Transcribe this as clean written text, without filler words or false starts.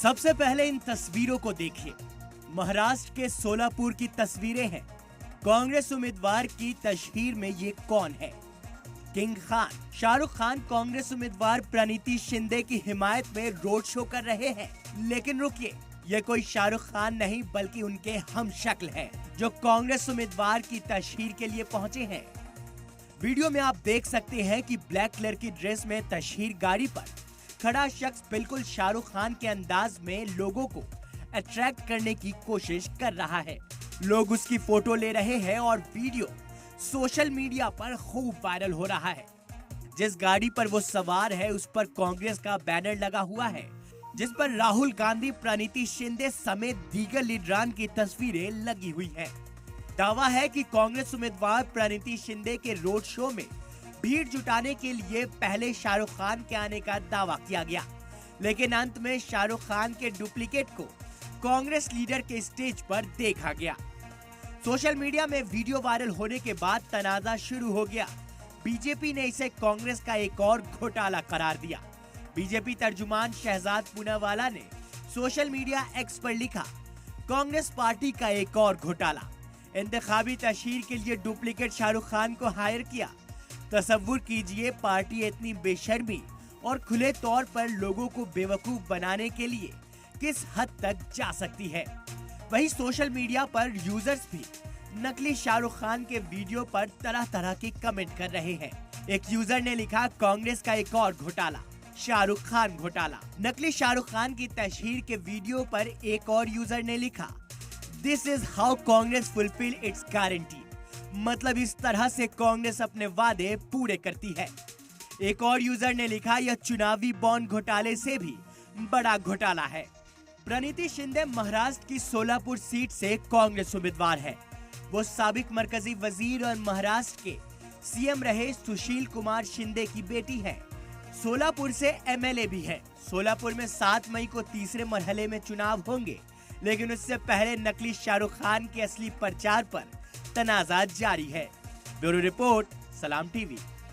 सबसे पहले इन तस्वीरों को देखिए। महाराष्ट्र के सोलापुर की तस्वीरें हैं। कांग्रेस उम्मीदवार की तस्वीर में ये कौन है? किंग खान। शाहरुख खान कांग्रेस उम्मीदवार प्रणीति शिंदे की हिमायत में रोड शो कर रहे हैं। लेकिन रुकिए, ये कोई शाहरुख खान नहीं बल्कि उनके हमशक्ल हैं, जो कांग्रेस उम्मीदवार की तस्वीर के लिए पहुंचे हैं। वीडियो में आप देख सकते हैं कि ब्लैक कलर की ड्रेस में तस्वीर गाड़ी पर खड़ा शख्स बिल्कुल शाहरुख खान के अंदाज में लोगों को अट्रैक्ट करने की कोशिश कर रहा है। लोग उसकी फोटो ले रहे हैं और वीडियो सोशल मीडिया पर खूब वायरल हो रहा है। जिस गाड़ी पर वो सवार है उस पर कांग्रेस का बैनर लगा हुआ है, जिस पर राहुल गांधी, प्रणीति शिंदे समेत दीगर लीडरान की तस्वीरें लगी हुई हैं। दावा है कि कांग्रेस उम्मीदवार प्रणीति शिंदे के रोड शो में भीड़ जुटाने के लिए पहले शाहरुख खान के आने का दावा किया गया, लेकिन अंत में शाहरुख खान के डुप्लीकेट को कांग्रेस लीडर के स्टेज पर देखा गया। सोशल मीडिया में वीडियो वायरल होने के बाद तनाजा शुरू हो गया। बीजेपी ने इसे कांग्रेस का एक और घोटाला करार दिया। बीजेपी तर्जुमान शहजाद पूनावाला ने सोशल मीडिया एक्स पर लिखा, कांग्रेस पार्टी का एक और घोटाला। इंतखाबी तस्वीर के लिए डुप्लीकेट शाहरुख खान को हायर किया। तसव्वुर कीजिए, पार्टी इतनी बेशर्मी और खुले तौर पर लोगों को बेवकूफ बनाने के लिए किस हद तक जा सकती है। वहीं सोशल मीडिया पर यूजर्स भी नकली शाहरुख खान के वीडियो पर तरह तरह के कमेंट कर रहे हैं। एक यूजर ने लिखा, कांग्रेस का एक और घोटाला, शाहरुख खान घोटाला। नकली शाहरुख खान की तस्वीर के वीडियो पर एक और यूजर ने लिखा, this is how Congress fulfil it's guarantee. मतलब इस तरह से कांग्रेस अपने वादे पूरे करती है। एक और यूजर ने लिखा, यह चुनावी बॉन्ड घोटाले से भी बड़ा घोटाला है। प्रणीति शिंदे महाराष्ट्र की सोलापुर सीट से कांग्रेस उम्मीदवार है। वो साबिक मरकजी वजीर और महाराष्ट्र के सीएम रहे सुशील कुमार शिंदे की बेटी है। सोलापुर से एमएलए भी है। सोलापुर में 7 मई को तीसरे मरहले में चुनाव होंगे, लेकिन उससे पहले नकली शाहरुख खान के असली प्रचार पर तनाज़ा जारी है। ब्यूरो रिपोर्ट, सलाम टीवी।